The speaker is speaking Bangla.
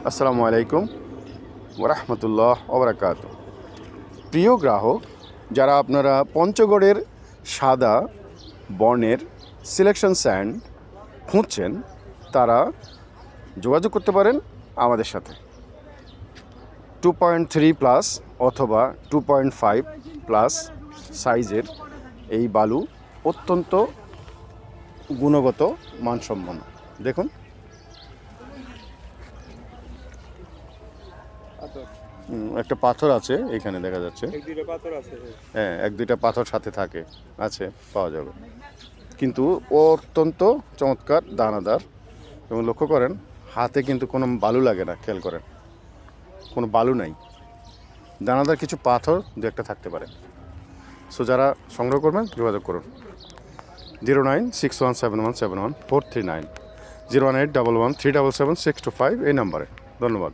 আসসালামু আলাইকুম ওরহমতুল্লাহ ওবরাকাত। প্রিয় গ্রাহক, যারা আপনারা পঞ্চগড়ের সাদা বর্ণের সিলেকশন স্যান্ড খুঁজছেন, তারা যোগাযোগ করতে পারেন আমাদের সাথে। 2.3 প্লাস অথবা 2.5 প্লাস সাইজের এই বালু অত্যন্ত গুণগত মানসম্পন্ন। দেখুন, একটা পাথর আছে এখানে দেখা যাচ্ছে। হ্যাঁ, এক দুইটা পাথর সাথে থাকে, আছে, পাওয়া যাবে। কিন্তু ও অত্যন্ত চমৎকার দানাদার, এবং লক্ষ্য করেন হাতে কিন্তু কোনো বালু লাগে না। খেয়াল করেন, কোনো বালু নাই, দানাদার কিছু পাথর দু একটা থাকতে পারে। সো যারা সংগ্রহ করবেন যোগাযোগ করুন 09617171 439, 01811377625 এই নাম্বারে। ধন্যবাদ।